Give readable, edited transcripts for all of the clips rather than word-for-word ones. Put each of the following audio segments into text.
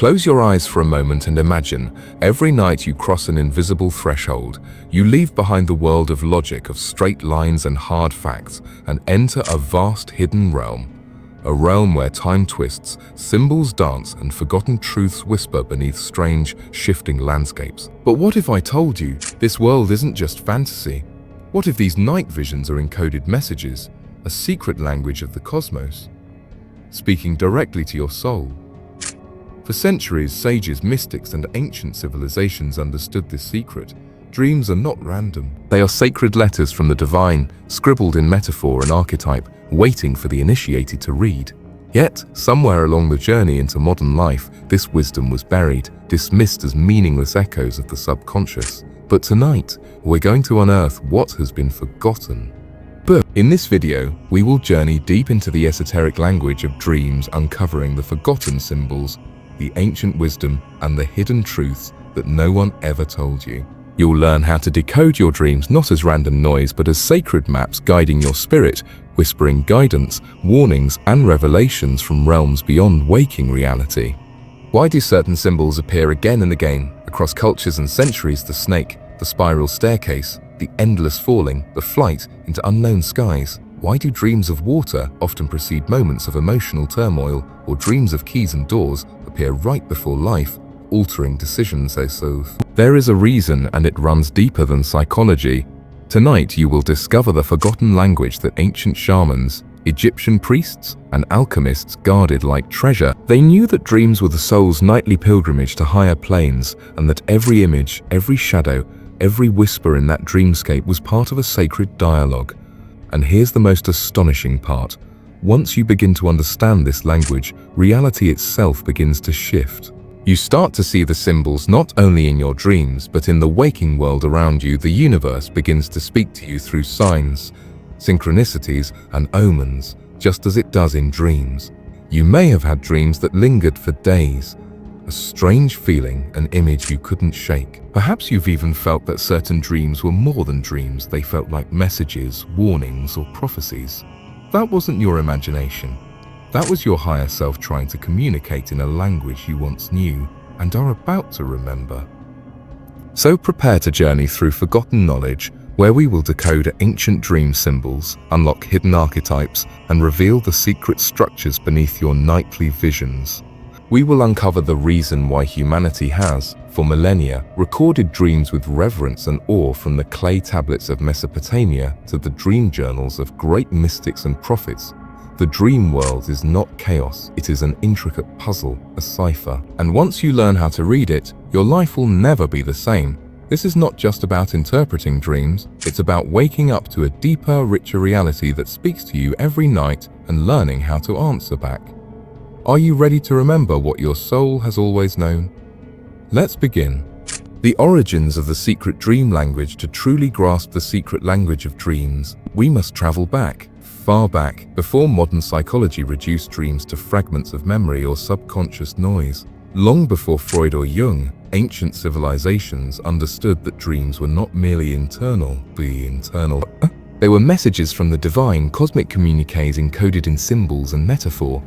Close your eyes for a moment and imagine, every night you cross an invisible threshold, you leave behind the world of logic, of straight lines and hard facts, and enter a vast hidden realm. A realm where time twists, symbols dance, and forgotten truths whisper beneath strange, shifting landscapes. But what if I told you this world isn't just fantasy? What if these night visions are encoded messages, a secret language of the cosmos, speaking directly to your soul? For centuries, sages, mystics, and ancient civilizations understood this secret. Dreams are not random. They are sacred letters from the divine, scribbled in metaphor and archetype, waiting for the initiated to read. Yet, somewhere along the journey into modern life, this wisdom was buried, dismissed as meaningless echoes of the subconscious. But tonight, we're going to unearth what has been forgotten. But in this video, we will journey deep into the esoteric language of dreams, uncovering the forgotten symbols, the ancient wisdom, and the hidden truths that no one ever told you. You'll learn how to decode your dreams not as random noise, but as sacred maps guiding your spirit, whispering guidance, warnings, and revelations from realms beyond waking reality. Why do certain symbols appear again and again across cultures and centuries? The snake, the spiral staircase, the endless falling, the flight into unknown skies. Why do dreams of water often precede moments of emotional turmoil, or dreams of keys and doors appear right before life, altering decisions? There is a reason, and it runs deeper than psychology. Tonight you will discover the forgotten language that ancient shamans, Egyptian priests, and alchemists guarded like treasure. They knew that dreams were the soul's nightly pilgrimage to higher planes, and that every image, every shadow, every whisper in that dreamscape was part of a sacred dialogue. And here's the most astonishing part. Once you begin to understand this language, reality itself begins to shift. You start to see the symbols not only in your dreams, but in the waking world around you. The universe begins to speak to you through signs, synchronicities, and omens, just as it does in dreams. You may have had dreams that lingered for days, a strange feeling, an image you couldn't shake. Perhaps you've even felt that certain dreams were more than dreams. They felt like messages, warnings, or prophecies. That wasn't your imagination. That was your higher self trying to communicate in a language you once knew and are about to remember. So prepare to journey through forgotten knowledge, where we will decode ancient dream symbols, unlock hidden archetypes, and reveal the secret structures beneath your nightly visions. We will uncover the reason why humanity has, for millennia, recorded dreams with reverence and awe, from the clay tablets of Mesopotamia to the dream journals of great mystics and prophets. The dream world is not chaos, it is an intricate puzzle, a cipher. And once you learn how to read it, your life will never be the same. This is not just about interpreting dreams, it's about waking up to a deeper, richer reality that speaks to you every night and learning how to answer back. Are you ready to remember what your soul has always known? Let's begin. The origins of the secret dream language. To truly grasp the secret language of dreams, we must travel back, far back, before modern psychology reduced dreams to fragments of memory or subconscious noise. Long before Freud or Jung, ancient civilizations understood that dreams were not merely internal. They were messages from the divine, cosmic communiques encoded in symbols and metaphor.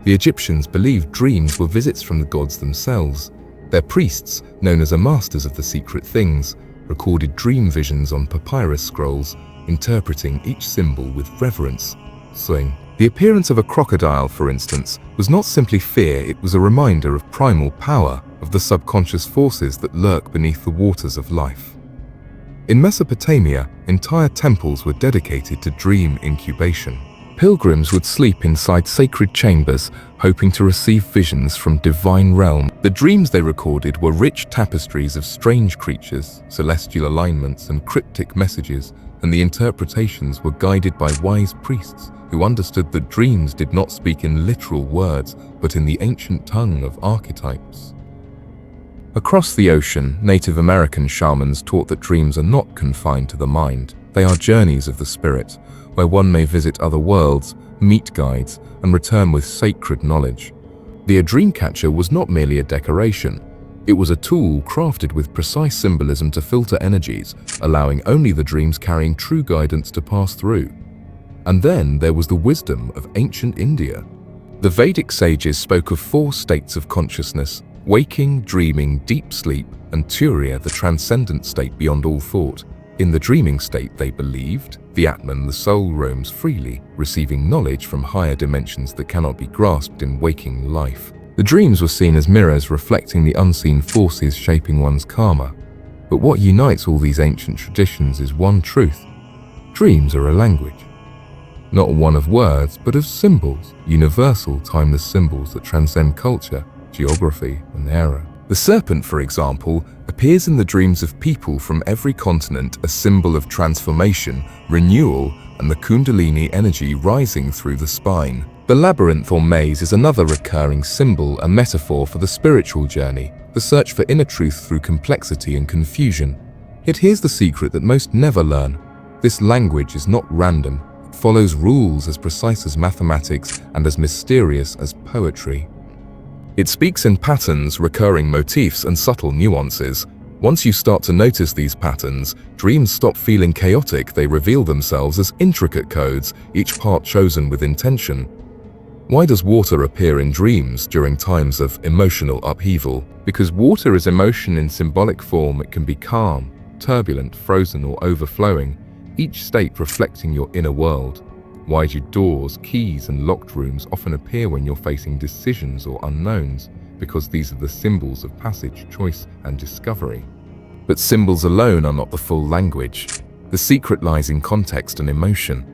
The Egyptians believed dreams were visits from the gods themselves. Their priests, known as masters of the secret things, recorded dream visions on papyrus scrolls, interpreting each symbol with reverence. The appearance of a crocodile, for instance, was not simply fear, it was a reminder of primal power, of the subconscious forces that lurk beneath the waters of life. In Mesopotamia, entire temples were dedicated to dream incubation. Pilgrims would sleep inside sacred chambers, hoping to receive visions from divine realm. The dreams they recorded were rich tapestries of strange creatures, celestial alignments, and cryptic messages, and the interpretations were guided by wise priests who understood that dreams did not speak in literal words, but in the ancient tongue of archetypes. Across the ocean, Native American shamans taught that dreams are not confined to the mind. They are journeys of the spirit, where one may visit other worlds, meet guides, and return with sacred knowledge. The dreamcatcher was not merely a decoration. It was a tool crafted with precise symbolism to filter energies, allowing only the dreams carrying true guidance to pass through. And then there was the wisdom of ancient India. The Vedic sages spoke of 4 states of consciousness: waking, dreaming, deep sleep, and Turiya, the transcendent state beyond all thought. In the dreaming state, they believed, the Atman, the soul, roams freely, receiving knowledge from higher dimensions that cannot be grasped in waking life. The dreams were seen as mirrors reflecting the unseen forces shaping one's karma. But what unites all these ancient traditions is one truth. Dreams are a language. Not one of words, but of symbols, universal, timeless symbols that transcend culture, geography, and era. The serpent, for example, appears in the dreams of people from every continent, a symbol of transformation, renewal, and the Kundalini energy rising through the spine. The labyrinth or maze is another recurring symbol, a metaphor for the spiritual journey, the search for inner truth through complexity and confusion. Yet here's the secret that most never learn. This language is not random. It follows rules as precise as mathematics and as mysterious as poetry. It speaks in patterns, recurring motifs, and subtle nuances. Once you start to notice these patterns, dreams stop feeling chaotic. They reveal themselves as intricate codes, each part chosen with intention. Why does water appear in dreams during times of emotional upheaval? Because water is emotion in symbolic form. It can be calm, turbulent, frozen, or overflowing, each state reflecting your inner world. Why do doors, keys, and locked rooms often appear when you're facing decisions or unknowns? Because these are the symbols of passage, choice, and discovery. But symbols alone are not the full language. The secret lies in context and emotion.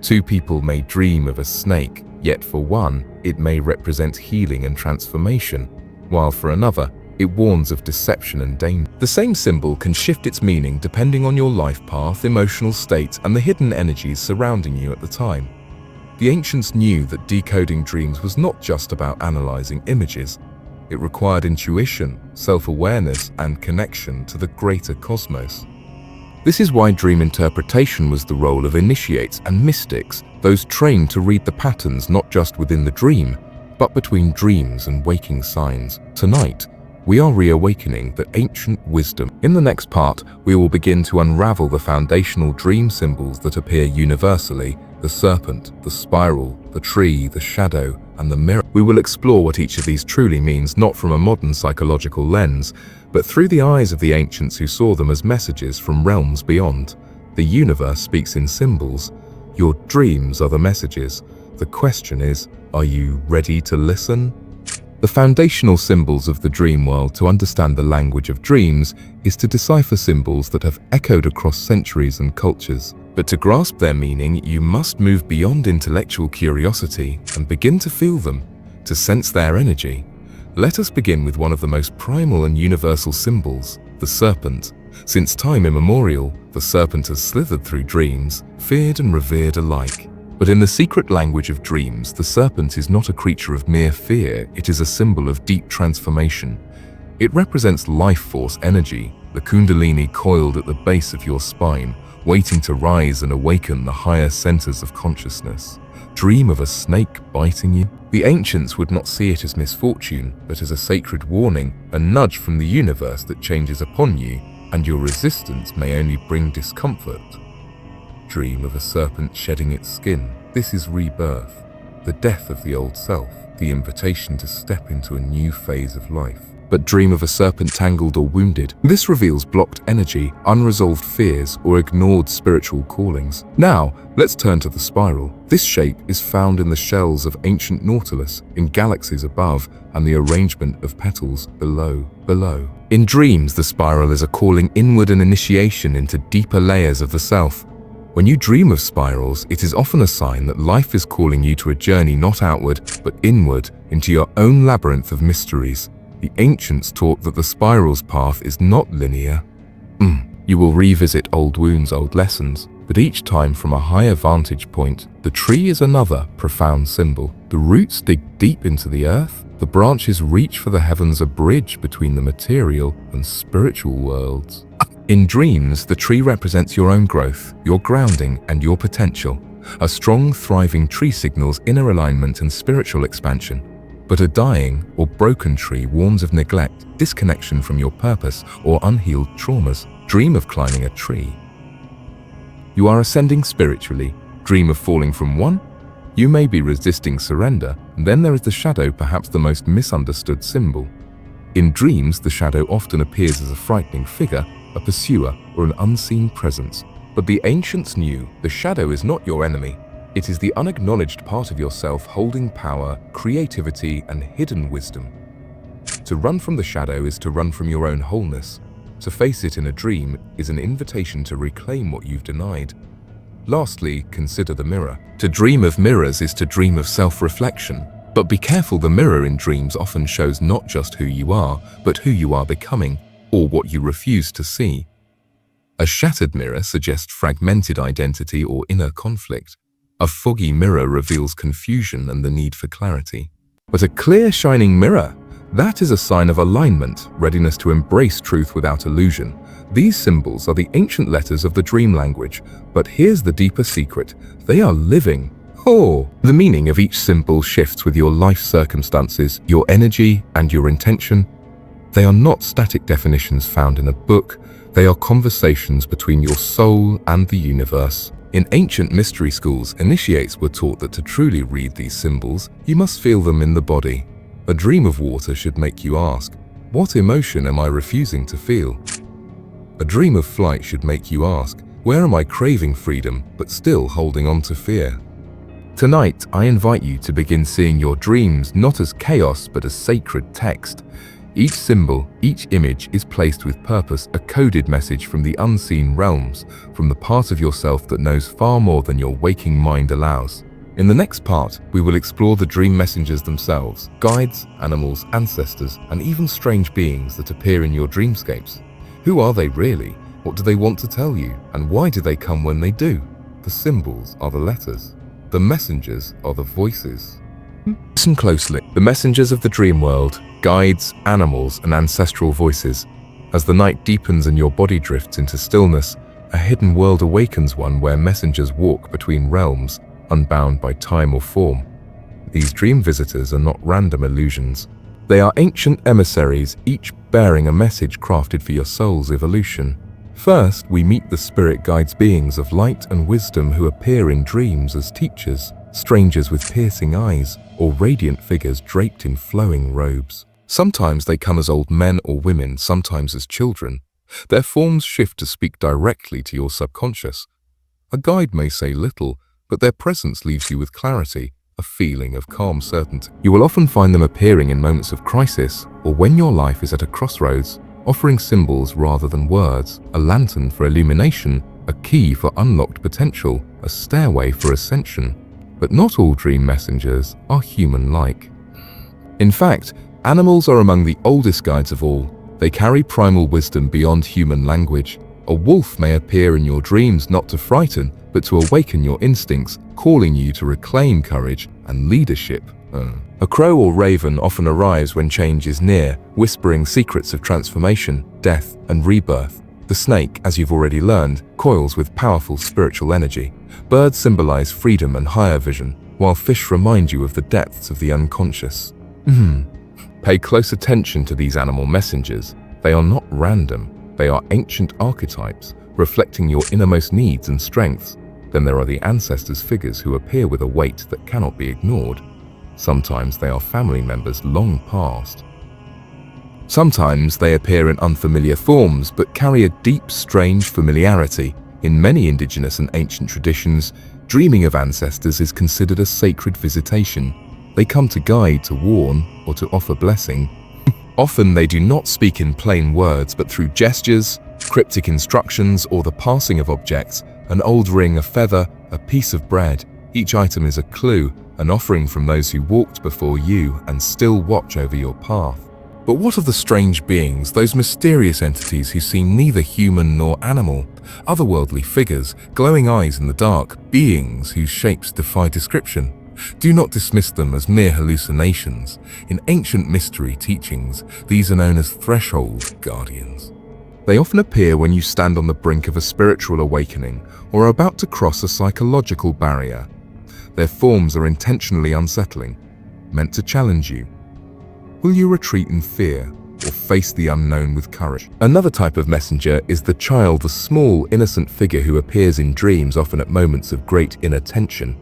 Two people may dream of a snake, yet for one, it may represent healing and transformation, while for another, it warns of deception and danger. The same symbol can shift its meaning depending on your life path, emotional state, and the hidden energies surrounding you at the time. The ancients knew that decoding dreams was not just about analyzing images. It required intuition, self-awareness, and connection to the greater cosmos. This is why dream interpretation was the role of initiates and mystics, those trained to read the patterns not just within the dream, but between dreams and waking signs. Tonight, we are reawakening the ancient wisdom. In the next part, we will begin to unravel the foundational dream symbols that appear universally: the serpent, the spiral, the tree, the shadow, and the mirror. We will explore what each of these truly means, not from a modern psychological lens, but through the eyes of the ancients who saw them as messages from realms beyond. The universe speaks in symbols. Your dreams are the messages. The question is, are you ready to listen? The foundational symbols of the dream world. To understand the language of dreams is to decipher symbols that have echoed across centuries and cultures. But to grasp their meaning, you must move beyond intellectual curiosity and begin to feel them, to sense their energy. Let us begin with one of the most primal and universal symbols, the serpent. Since time immemorial, the serpent has slithered through dreams, feared and revered alike. But in the secret language of dreams, the serpent is not a creature of mere fear. It is a symbol of deep transformation. It represents life force energy, the kundalini coiled at the base of your spine, waiting to rise and awaken the higher centers of consciousness. Dream of a snake biting you? The ancients would not see it as misfortune, but as a sacred warning, a nudge from the universe that changes upon you, and your resistance may only bring discomfort. Dream of a serpent shedding its skin. This is rebirth, the death of the old self, the invitation to step into a new phase of life. But dream of a serpent tangled or wounded. This reveals blocked energy, unresolved fears, or ignored spiritual callings. Now, let's turn to the spiral. This shape is found in the shells of ancient nautilus, in galaxies above, and the arrangement of petals below. In dreams, the spiral is a calling inward, an initiation into deeper layers of the self. When you dream of spirals, it is often a sign that life is calling you to a journey not outward, but inward, into your own labyrinth of mysteries. The ancients taught that the spiral's path is not linear. You will revisit old wounds, old lessons, but each time from a higher vantage point. The tree is another profound symbol. The roots dig deep into the earth. The branches reach for the heavens, a bridge between the material and spiritual worlds. In dreams, the tree represents your own growth, your grounding, and your potential. A strong, thriving tree signals inner alignment and spiritual expansion. But a dying or broken tree warns of neglect, disconnection from your purpose, or unhealed traumas. Dream of climbing a tree. You are ascending spiritually. Dream of falling from one? You may be resisting surrender. And then there is the shadow, perhaps the most misunderstood symbol. In dreams, the shadow often appears as a frightening figure, a pursuer, or an unseen presence. But the ancients knew the shadow is not your enemy. It is the unacknowledged part of yourself holding power, creativity, and hidden wisdom. To run from the shadow is to run from your own wholeness. To face it in a dream is an invitation to reclaim what you've denied. Lastly, consider the mirror. To dream of mirrors is to dream of self-reflection. But be careful, the mirror in dreams often shows not just who you are, but who you are becoming, or what you refuse to see. A shattered mirror suggests fragmented identity or inner conflict. A foggy mirror reveals confusion and the need for clarity. But a clear, shining mirror, that is a sign of alignment, readiness to embrace truth without illusion. These symbols are the ancient letters of the dream language, but here's the deeper secret. They are living. Oh! The meaning of each symbol shifts with your life circumstances, your energy, and your intention. They are not static definitions found in a book. They are conversations between your soul and the universe. In ancient mystery schools, initiates were taught that to truly read these symbols, you must feel them in the body. A dream of water should make you ask, what emotion am I refusing to feel? A dream of flight should make you ask, where am I craving freedom but still holding on to fear? Tonight, I invite you to begin seeing your dreams not as chaos but as sacred text. Each symbol, each image is placed with purpose, a coded message from the unseen realms, from the part of yourself that knows far more than your waking mind allows. In the next part, we will explore the dream messengers themselves, guides, animals, ancestors, and even strange beings that appear in your dreamscapes. Who are they really? What do they want to tell you? And why do they come when they do? The symbols are the letters. The messengers are the voices. Listen closely. The messengers of the dream world, guides, animals, and ancestral voices. As the night deepens and your body drifts into stillness, a hidden world awakens, one where messengers walk between realms, unbound by time or form. These dream visitors are not random illusions. They are ancient emissaries, each bearing a message crafted for your soul's evolution. First, we meet the spirit guides, beings of light and wisdom who appear in dreams as teachers, strangers with piercing eyes, or radiant figures draped in flowing robes. Sometimes they come as old men or women, sometimes as children. Their forms shift to speak directly to your subconscious. A guide may say little, but their presence leaves you with clarity, a feeling of calm certainty. You will often find them appearing in moments of crisis or when your life is at a crossroads, offering symbols rather than words, a lantern for illumination, a key for unlocked potential, a stairway for ascension. But not all dream messengers are human-like. In fact, animals are among the oldest guides of all. They carry primal wisdom beyond human language. A wolf may appear in your dreams not to frighten, but to awaken your instincts, calling you to reclaim courage and leadership. A crow or raven often arrives when change is near, whispering secrets of transformation, death, and rebirth. The snake, as you've already learned, coils with powerful spiritual energy. Birds symbolize freedom and higher vision, while fish remind you of the depths of the unconscious. Pay close attention to these animal messengers. They are not random. They are ancient archetypes, reflecting your innermost needs and strengths. Then there are the ancestors' figures who appear with a weight that cannot be ignored. Sometimes they are family members long past. Sometimes they appear in unfamiliar forms but carry a deep, strange familiarity. In many indigenous and ancient traditions, dreaming of ancestors is considered a sacred visitation. They come to guide, to warn, or to offer blessing. Often they do not speak in plain words, but through gestures, cryptic instructions, or the passing of objects, an old ring, a feather, a piece of bread. Each item is a clue, an offering from those who walked before you and still watch over your path. But what of the strange beings, those mysterious entities who seem neither human nor animal? Otherworldly figures, glowing eyes in the dark, beings whose shapes defy description. Do not dismiss them as mere hallucinations. In ancient mystery teachings, these are known as threshold guardians. They often appear when you stand on the brink of a spiritual awakening or are about to cross a psychological barrier. Their forms are intentionally unsettling, meant to challenge you. Will you retreat in fear or face the unknown with courage? Another type of messenger is the child, the small, innocent figure who appears in dreams, often at moments of great inner tension.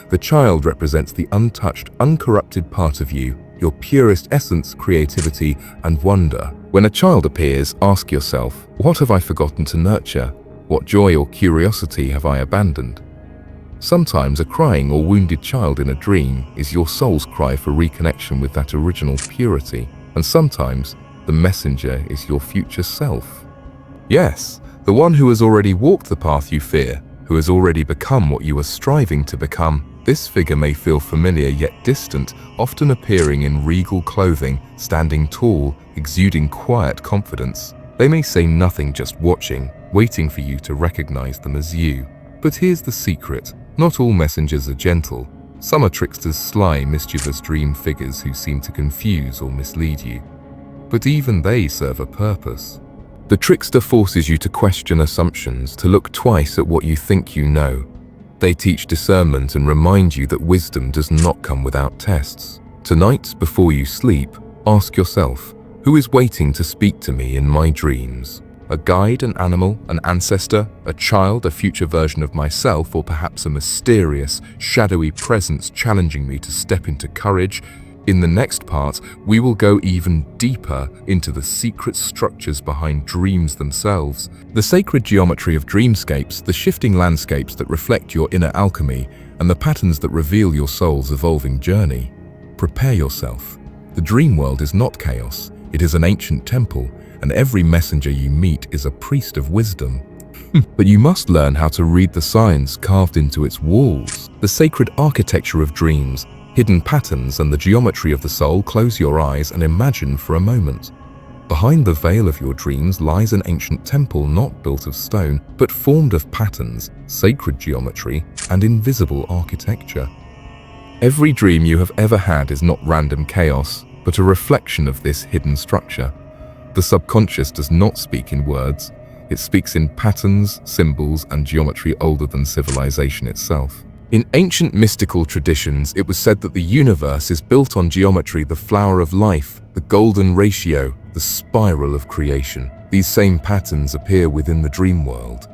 The child represents the untouched, uncorrupted part of you, your purest essence, creativity, and wonder. When a child appears, ask yourself, what have I forgotten to nurture? What joy or curiosity have I abandoned? Sometimes a crying or wounded child in a dream is your soul's cry for reconnection with that original purity, and sometimes the messenger is your future self. Yes, the one who has already walked the path you fear, who has already become what you are striving to become. This figure may feel familiar yet distant, often appearing in regal clothing, standing tall, exuding quiet confidence. They may say nothing, just watching, waiting for you to recognize them as you. But here's the secret. Not all messengers are gentle. Some are tricksters, sly, mischievous dream figures who seem to confuse or mislead you. But even they serve a purpose. The trickster forces you to question assumptions, to look twice at what you think you know. They teach discernment and remind you that wisdom does not come without tests. Tonight, before you sleep, ask yourself, who is waiting to speak to me in my dreams? A guide, an animal, an ancestor, a child, a future version of myself, or perhaps a mysterious, shadowy presence challenging me to step into courage? In the next part, we will go even deeper into the secret structures behind dreams themselves, the sacred geometry of dreamscapes, the shifting landscapes that reflect your inner alchemy, and the patterns that reveal your soul's evolving journey. Prepare yourself. The dream world is not chaos. It is an ancient temple, and every messenger you meet is a priest of wisdom. But you must learn how to read the signs carved into its walls, the sacred architecture of dreams, hidden patterns, and the geometry of the soul. Close your eyes and imagine for a moment. Behind the veil of your dreams lies an ancient temple not built of stone, but formed of patterns, sacred geometry, and invisible architecture. Every dream you have ever had is not random chaos, but a reflection of this hidden structure. The subconscious does not speak in words. It speaks in patterns, symbols, and geometry older than civilization itself. In ancient mystical traditions, it was said that the universe is built on geometry, the flower of life, the golden ratio, the spiral of creation. These same patterns appear within the dream world.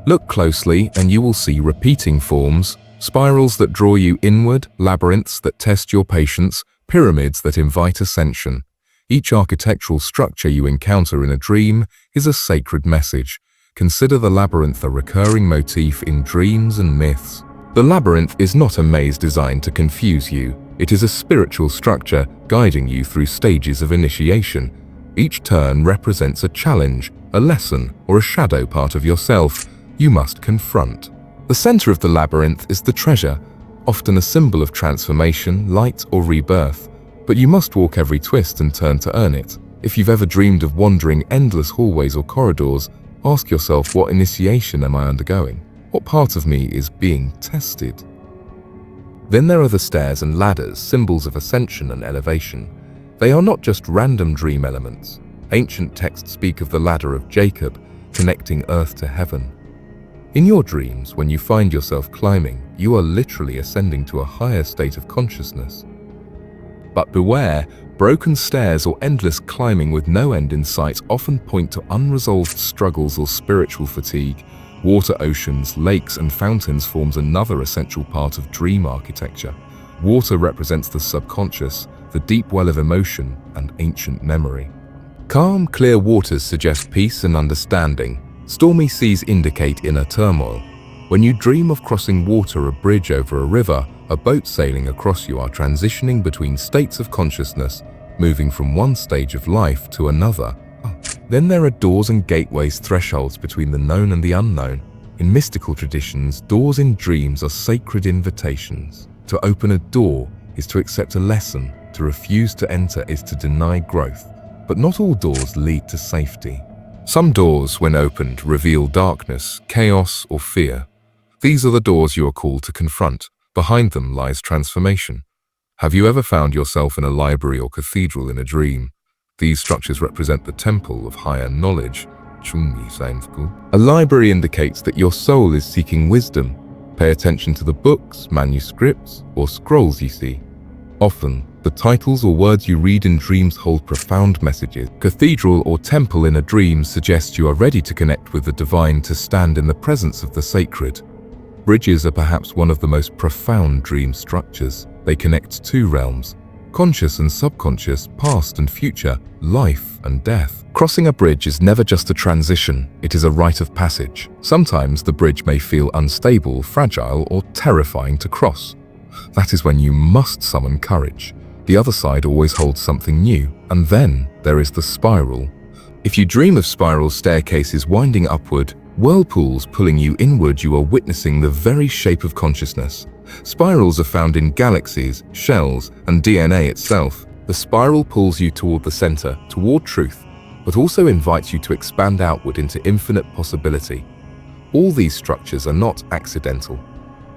Look closely and you will see repeating forms, spirals that draw you inward, labyrinths that test your patience, pyramids that invite ascension. Each architectural structure you encounter in a dream is a sacred message. Consider the labyrinth a recurring motif in dreams and myths. The labyrinth is not a maze designed to confuse you. It is a spiritual structure guiding you through stages of initiation. Each turn represents a challenge, a lesson, or a shadow part of yourself you must confront. The center of the labyrinth is the treasure, often a symbol of transformation, light, or rebirth. But you must walk every twist and turn to earn it. If you've ever dreamed of wandering endless hallways or corridors, ask yourself, what initiation am I undergoing? What part of me is being tested? Then there are the stairs and ladders, symbols of ascension and elevation. They are not just random dream elements. Ancient texts speak of the ladder of Jacob, connecting earth to heaven. In your dreams, when you find yourself climbing, you are literally ascending to a higher state of consciousness. But beware, broken stairs or endless climbing with no end in sight often point to unresolved struggles or spiritual fatigue. Water, oceans, lakes, and fountains forms another essential part of dream architecture. Water represents the subconscious, the deep well of emotion and ancient memory. Calm, clear waters suggest peace and understanding. Stormy seas indicate inner turmoil. When you dream of crossing water, a bridge over a river, a boat sailing across, you are transitioning between states of consciousness, moving from one stage of life to another. Then there are doors and gateways, thresholds between the known and the unknown. In mystical traditions, doors in dreams are sacred invitations. To open a door is to accept a lesson. To refuse to enter is to deny growth. But not all doors lead to safety. Some doors, when opened, reveal darkness, chaos, or fear. These are the doors you are called to confront. Behind them lies transformation. Have you ever found yourself in a library or cathedral in a dream? These structures represent the temple of higher knowledge. A library indicates that your soul is seeking wisdom. Pay attention to the books, manuscripts, or scrolls you see. Often, the titles or words you read in dreams hold profound messages. Cathedral or temple in a dream suggests you are ready to connect with the divine, to stand in the presence of the sacred. Bridges are perhaps one of the most profound dream structures. They connect two realms, conscious and subconscious, past and future, life and death. Crossing a bridge is never just a transition, it is a rite of passage. Sometimes the bridge may feel unstable, fragile, or terrifying to cross. That is when you must summon courage. The other side always holds something new, and then there is the spiral. If you dream of spiral staircases winding upward, whirlpools pulling you inward, you are witnessing the very shape of consciousness. Spirals are found in galaxies, shells, and DNA itself. The spiral pulls you toward the center, toward truth, but also invites you to expand outward into infinite possibility. All these structures are not accidental.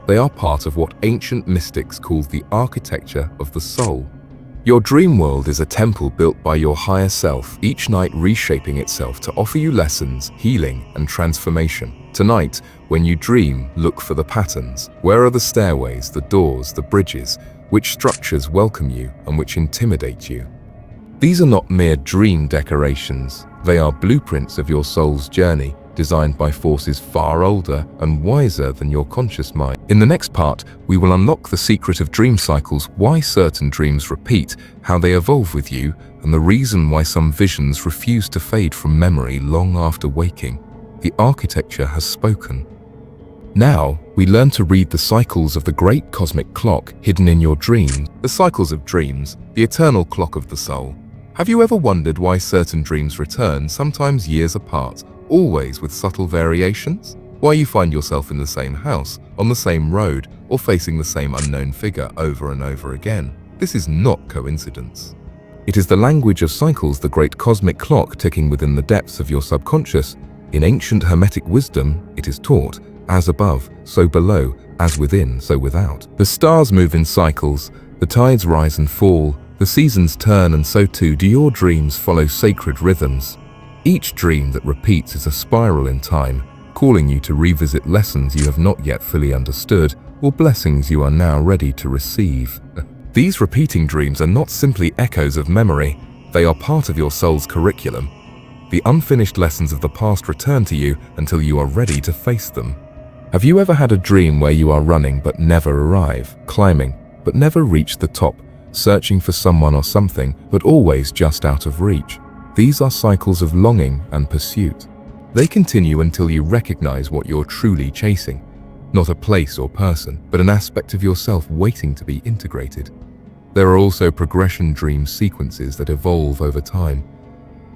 They are part of what ancient mystics called the architecture of the soul. Your dream world is a temple built by your higher self, each night reshaping itself to offer you lessons, healing, and transformation. Tonight, when you dream, look for the patterns. Where are the stairways, the doors, the bridges? Which structures welcome you and which intimidate you? These are not mere dream decorations. They are blueprints of your soul's journey, designed by forces far older and wiser than your conscious mind. In the next part, we will unlock the secret of dream cycles, why certain dreams repeat, how they evolve with you, and the reason why some visions refuse to fade from memory long after waking. The architecture has spoken. Now, we learn to read the cycles of the great cosmic clock hidden in your dreams. The cycles of dreams, the eternal clock of the soul. Have you ever wondered why certain dreams return, sometimes years apart, always with subtle variations? Why you find yourself in the same house, on the same road, or facing the same unknown figure over and over again? This is not coincidence. It is the language of cycles, the great cosmic clock ticking within the depths of your subconscious. In ancient Hermetic wisdom, it is taught, as above, so below, as within, so without. The stars move in cycles, the tides rise and fall, the seasons turn, and so too do your dreams follow sacred rhythms. Each dream that repeats is a spiral in time, calling you to revisit lessons you have not yet fully understood, or blessings you are now ready to receive. These repeating dreams are not simply echoes of memory, they are part of your soul's curriculum. The unfinished lessons of the past return to you until you are ready to face them. Have you ever had a dream where you are running but never arrive, climbing but never reach the top, searching for someone or something but always just out of reach? These are cycles of longing and pursuit. They continue until you recognize what you're truly chasing, not a place or person, but an aspect of yourself waiting to be integrated. There are also progression dream sequences that evolve over time.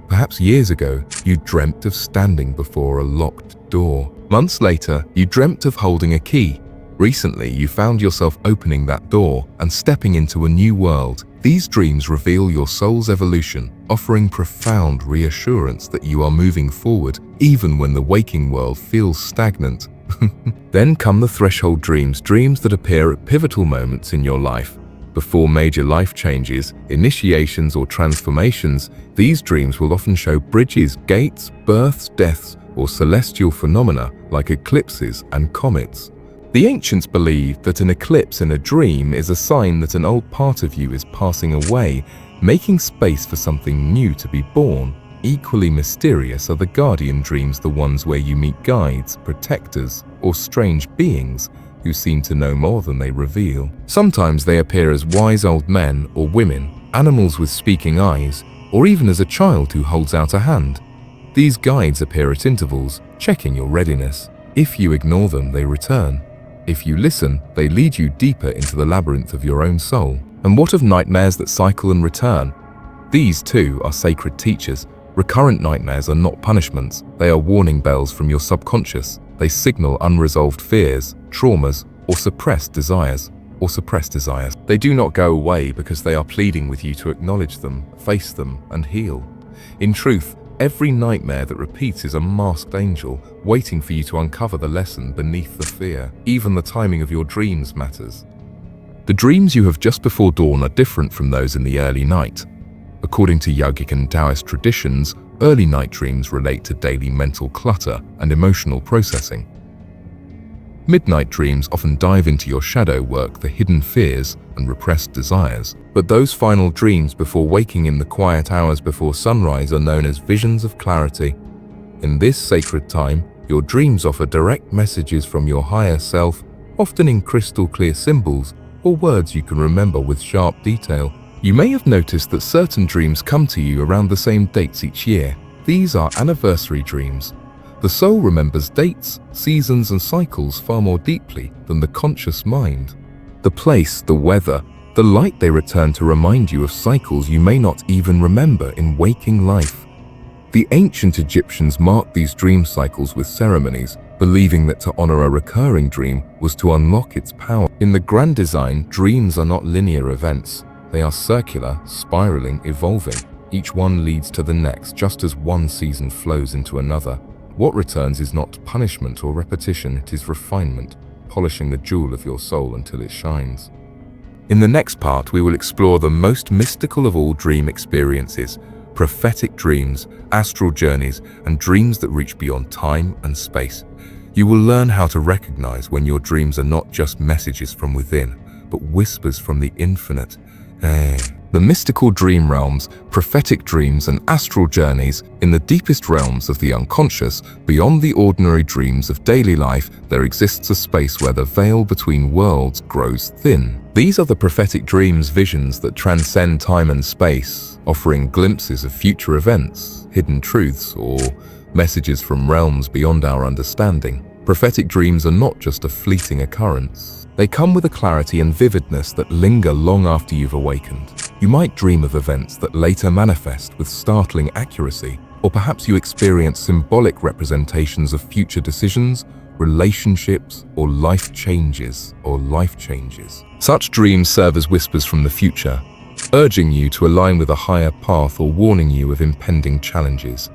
Perhaps years ago, you dreamt of standing before a locked door. Months later, you dreamt of holding a key. Recently, you found yourself opening that door and stepping into a new world. These dreams reveal your soul's evolution, offering profound reassurance that you are moving forward, even when the waking world feels stagnant. Then come the threshold dreams, dreams that appear at pivotal moments in your life. Before major life changes, initiations, or transformations, these dreams will often show bridges, gates, births, deaths, or celestial phenomena like eclipses and comets. The ancients believed that an eclipse in a dream is a sign that an old part of you is passing away, making space for something new to be born. Equally mysterious are the guardian dreams, the ones where you meet guides, protectors, or strange beings who seem to know more than they reveal. Sometimes they appear as wise old men or women, animals with speaking eyes, or even as a child who holds out a hand. These guides appear at intervals, checking your readiness. If you ignore them, they return. If you listen, they lead you deeper into the labyrinth of your own soul. And what of nightmares that cycle and return? These too are sacred teachers. Recurrent nightmares are not punishments. They are warning bells from your subconscious. They signal unresolved fears, traumas, or suppressed desires. They do not go away because they are pleading with you to acknowledge them, face them, and heal. In truth, every nightmare that repeats is a masked angel, waiting for you to uncover the lesson beneath the fear. Even the timing of your dreams matters. The dreams you have just before dawn are different from those in the early night. According to yogic and Taoist traditions, early night dreams relate to daily mental clutter and emotional processing. Midnight dreams often dive into your shadow work, the hidden fears and repressed desires. But those final dreams before waking in the quiet hours before sunrise are known as visions of clarity. In this sacred time, your dreams offer direct messages from your higher self, often in crystal clear symbols or words you can remember with sharp detail. You may have noticed that certain dreams come to you around the same dates each year. These are anniversary dreams. The soul remembers dates, seasons, and cycles far more deeply than the conscious mind. The place, the weather, the light they return to remind you of cycles you may not even remember in waking life. The ancient Egyptians marked these dream cycles with ceremonies, believing that to honor a recurring dream was to unlock its power. In the grand design, dreams are not linear events. They are circular, spiraling, evolving. Each one leads to the next, just as one season flows into another. What returns is not punishment or repetition, it is refinement, polishing the jewel of your soul until it shines. In the next part, we will explore the most mystical of all dream experiences: prophetic dreams, astral journeys, and dreams that reach beyond time and space. You will learn how to recognize when your dreams are not just messages from within, but whispers from the infinite. The mystical dream realms, prophetic dreams, and astral journeys. In the deepest realms of the unconscious, beyond the ordinary dreams of daily life, there exists a space where the veil between worlds grows thin. These are the prophetic dreams, visions that transcend time and space, offering glimpses of future events, hidden truths, or messages from realms beyond our understanding. Prophetic dreams are not just a fleeting occurrence. They come with a clarity and vividness that linger long after you've awakened. You might dream of events that later manifest with startling accuracy, or perhaps you experience symbolic representations of future decisions, relationships, or life changes. Such dreams serve as whispers from the future, urging you to align with a higher path or warning you of impending challenges.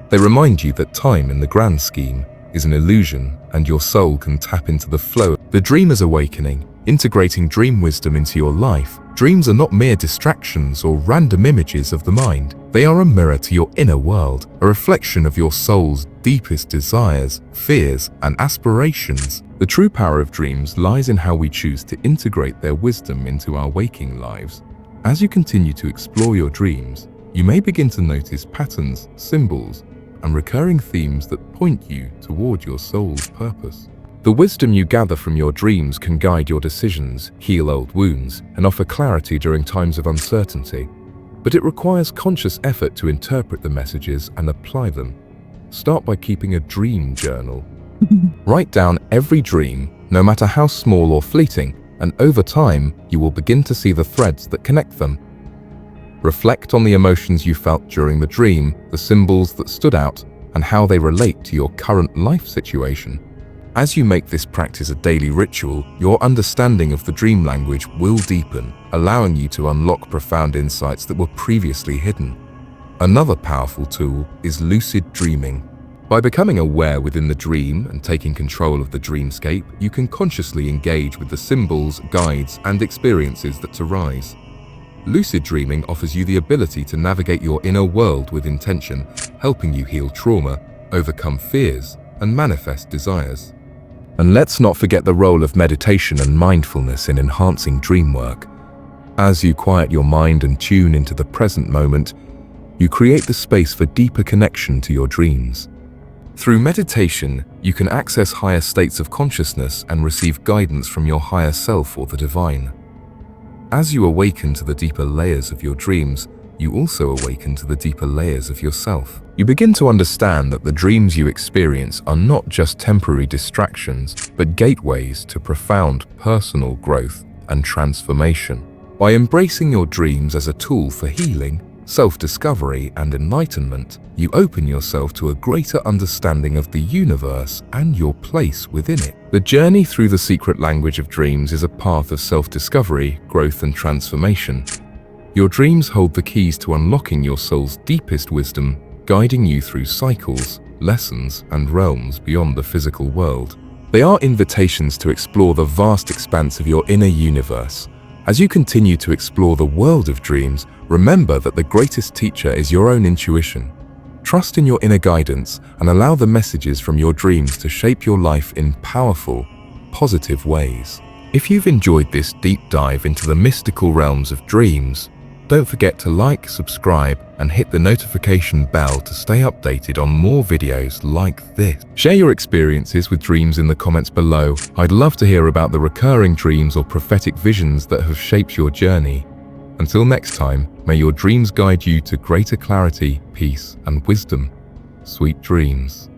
They remind you that time in the grand scheme is an illusion, and your soul can tap into the flow. The dreamer's awakening, integrating dream wisdom into your life. Dreams are not mere distractions or random images of the mind. They are a mirror to your inner world, a reflection of your soul's deepest desires, fears, and aspirations. The true power of dreams lies in how we choose to integrate their wisdom into our waking lives. As you continue to explore your dreams, you may begin to notice patterns, symbols, and recurring themes that point you toward your soul's purpose. The wisdom you gather from your dreams can guide your decisions, heal old wounds, and offer clarity during times of uncertainty. But it requires conscious effort to interpret the messages and apply them. Start by keeping a dream journal. Write down every dream, no matter how small or fleeting, and over time, you will begin to see the threads that connect them. Reflect on the emotions you felt during the dream, the symbols that stood out, and how they relate to your current life situation. As you make this practice a daily ritual, your understanding of the dream language will deepen, allowing you to unlock profound insights that were previously hidden. Another powerful tool is lucid dreaming. By becoming aware within the dream and taking control of the dreamscape, you can consciously engage with the symbols, guides, and experiences that arise. Lucid dreaming offers you the ability to navigate your inner world with intention, helping you heal trauma, overcome fears, and manifest desires. And let's not forget the role of meditation and mindfulness in enhancing dream work. As you quiet your mind and tune into the present moment, you create the space for deeper connection to your dreams. Through meditation, you can access higher states of consciousness and receive guidance from your higher self or the divine. As you awaken to the deeper layers of your dreams, you also awaken to the deeper layers of yourself. You begin to understand that the dreams you experience are not just temporary distractions, but gateways to profound personal growth and transformation. By embracing your dreams as a tool for healing, self-discovery, and enlightenment, you open yourself to a greater understanding of the universe and your place within it. The journey through the secret language of dreams is a path of self-discovery, growth, and transformation. Your dreams hold the keys to unlocking your soul's deepest wisdom, guiding you through cycles, lessons, and realms beyond the physical world. They are invitations to explore the vast expanse of your inner universe. As you continue to explore the world of dreams, remember that the greatest teacher is your own intuition. Trust in your inner guidance and allow the messages from your dreams to shape your life in powerful, positive ways. If you've enjoyed this deep dive into the mystical realms of dreams, don't forget to like, subscribe, and hit the notification bell to stay updated on more videos like this. Share your experiences with dreams in the comments below. I'd love to hear about the recurring dreams or prophetic visions that have shaped your journey. Until next time, may your dreams guide you to greater clarity, peace, and wisdom. Sweet dreams.